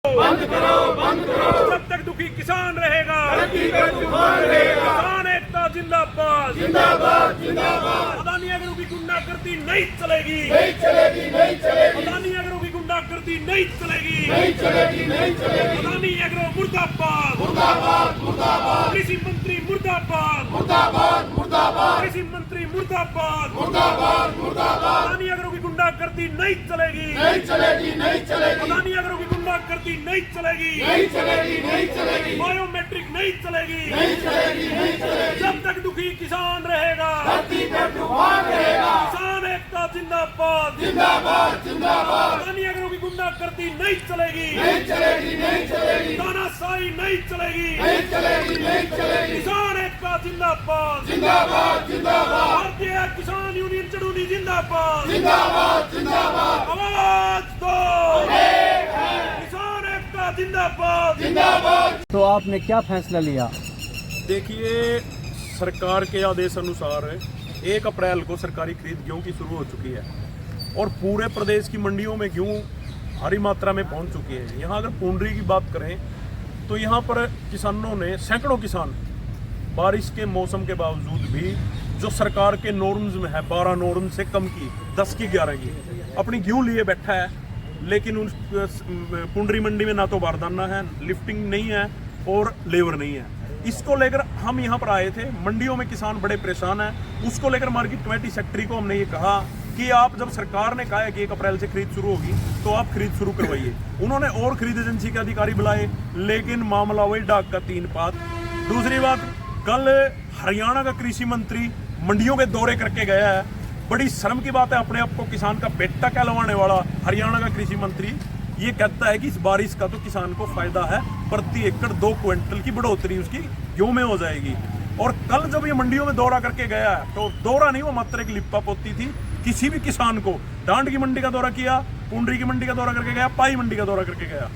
बंद करो बंद करो। जब तक दुखी किसान रहेगा तरक्की का तूफान रहेगा। किसान एकता जिंदाबाद जिंदाबाद जिंदाबाद। अदानी एग्रो की गुंडागर्दी नहीं चलेगी, नहीं चलेगी नहीं चलेगी अदानी एग्रो की गुंडागर्दी नहीं चलेगी, नहीं चलेगी नहीं चलेगी। अदानी एग्रो मुर्दाबाद, मुर्दाबाद मुर्दाबाद कृषि मंत्री मुर्दाबाद, मुर्दाबाद मुर्दाबाद कृषि मंत्री मुर्दाबाद, मुर्दाबाद मुर्दाबाद। अदानी एग्रो की गुंडागर्दी नहीं चलेगी, नहीं चलेगी नहीं चलेगी अदानी एग्रो की गुंडागर्दी नहीं चलेगी, नहीं चलेगी नहीं चलेगी बायोमेट्रिक नहीं चलेगी, नहीं चलेगी नहीं चलेगी। जब तक दुखी किसान रहेगा धरती पे तूफान रहेगा। किसान एकता जिंदाबाद, जिंदाबाद जिंदाबाद। अदानी एग्रो की गुंडागर्दी नहीं चलेगी, नहीं चलेगी नहीं चलेगी तानाशाही नहीं चलेगी, नहीं चलेगी नहीं चलेगी। किसान एकता जिंदाबाद, जिंदाबाद जिंदाबाद भारतीय किसान यूनियन चड़ूनी जिंदाबाद, जिंदाबाद जिंदाबाद आवाज दो, किसान एकता जिंदाबाद। जिंदाबाद। तो आपने क्या फैसला लिया? देखिए, सरकार के आदेश अनुसार 1 अप्रैल को सरकारी खरीद गेहूं की शुरू हो चुकी है और पूरे प्रदेश की मंडियों में गेहूं भारी मात्रा में पहुंच चुकी है। यहाँ अगर पूंडरी की बात करें तो यहाँ पर किसानों ने, सैकड़ों किसान बारिश के मौसम के बावजूद भी जो सरकार के नॉर्म्स में है 12 नॉर्म से कम की, 10 की 11 की, अपनी गेहूं लिए बैठा है। लेकिन उस पुंडरी मंडी में ना तो बारदाना है, लिफ्टिंग नहीं है और लेबर नहीं है। इसको लेकर हम यहाँ पर आए थे। मंडियों में किसान बड़े परेशान हैं। उसको लेकर मार्केट कमेटी सेक्रेटरी को हमने ये कहा कि आप, जब सरकार ने कहा है कि 1 अप्रैल से खरीद शुरू होगी तो आप खरीद शुरू करवाइए। उन्होंने और खरीद एजेंसी के अधिकारी बुलाए, लेकिन मामला वही डाक का 3 पात। दूसरी बात, कल हरियाणा का कृषि मंत्री मंडियों के दौरे करके गया है। बड़ी शर्म की बात है, अपने आप को किसान का बेटा कहलवाने वाला हरियाणा का कृषि मंत्री ये कहता है कि इस बारिश का तो किसान को फायदा है, प्रति एकड़ 2 क्विंटल की बढ़ोतरी उसकी गेहूं में हो जाएगी। और कल जब ये मंडियों में दौरा करके गया है तो दौरा नहीं, वो मात्र एक लिप्पा पोती थी। किसी भी किसान को, डांड की मंडी का दौरा किया, पुंडरी की मंडी का दौरा करके गया, पाई मंडी का दौरा करके गया,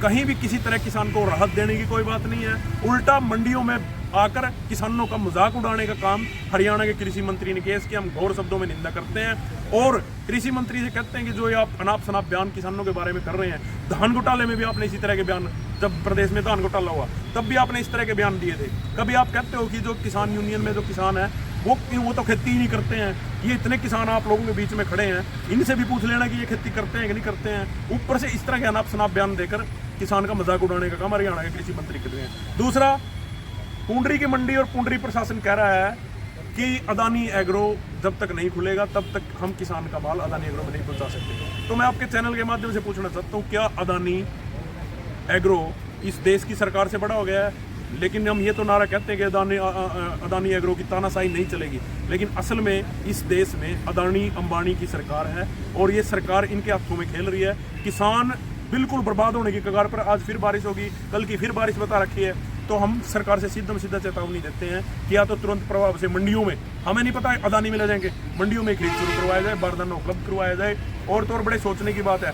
कहीं भी किसी तरह किसान को राहत देने की कोई बात नहीं है। उल्टा मंडियों में आकर किसानों का मजाक उड़ाने का काम हरियाणा के कृषि मंत्री ने किया। इसकी हम घोर शब्दों में निंदा करते हैं और कृषि मंत्री से कहते हैं कि जो ये आप अनाप शनाप बयान किसानों के बारे में कर रहे हैं, धान घोटाले में भी आपने इसी तरह के बयान, जब प्रदेश में धान घोटाला हुआ तब भी आपने इस तरह के बयान दिए थे। कभी आप कहते हो कि जो किसान यूनियन में जो किसान है वो तो खेती ही नहीं करते हैं। ये इतने किसान आप लोगों के बीच में खड़े हैं, इनसे भी पूछ लेना कि ये खेती करते हैं कि नहीं करते हैं। ऊपर से इस तरह के अनाप शनाप बयान देकर किसान का मजाक उड़ाने का काम हरियाणा के कृषि मंत्री कर रहे हैं। दूसरा, पुंडरी की मंडी और पुंडरी प्रशासन कह रहा है कि अदानी एग्रो जब तक नहीं खुलेगा तब तक हम किसान का माल अदानी एग्रो में नहीं पहुंचा सकते। तो मैं आपके चैनल के माध्यम से पूछना चाहता हूं, क्या अदानी एग्रो इस देश की सरकार से बड़ा हो गया है? लेकिन हम ये तो नारा कहते हैं कि अदानी एग्रो की तानाशाही नहीं चलेगी, लेकिन असल में इस देश में अदानी अंबानी की सरकार है और ये सरकार इनके हाथों में खेल रही है। किसान बिल्कुल बर्बाद होने की कगार पर। आज फिर बारिश होगी, कल की फिर बारिश बता रखी है। तो हम सरकार से सीधा चेतावनी देते हैं कि या तो तुरंत प्रभाव से मंडियों में, हमें नहीं पता अदानी में ले जाएंगे, मंडियों में खरीद शुरू करवाया जाए, बारदाना उपलब्ध करवाया जाए। और तो और बड़े सोचने की बात है,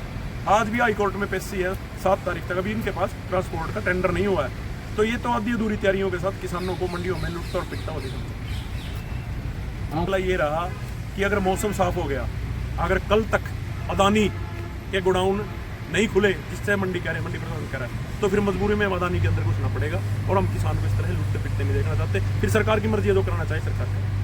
आज भी हाई कोर्ट में पेशी है 7 तारीख तक, अभी इनके पास ट्रांसपोर्ट का टेंडर नहीं हुआ है। तो ये तो आधी अधूरी तैयारियों के साथ किसानों को मंडियों में लुटता और पिटता हुआ दिखा। मामला ये रहा कि अगर मौसम साफ हो गया, अगर कल तक अदानी के गोडाउन नहीं खुले, जिससे मंडी कह रहे हैं, मंडी प्रशासन कह रहा है, तो फिर मजबूरी में अदानी के अंदर घुसना पड़ेगा और हम किसान को इस तरह लुटते पिटते में देखना चाहते। फिर सरकार की मर्जी है, जो कराना चाहे सरकार करे।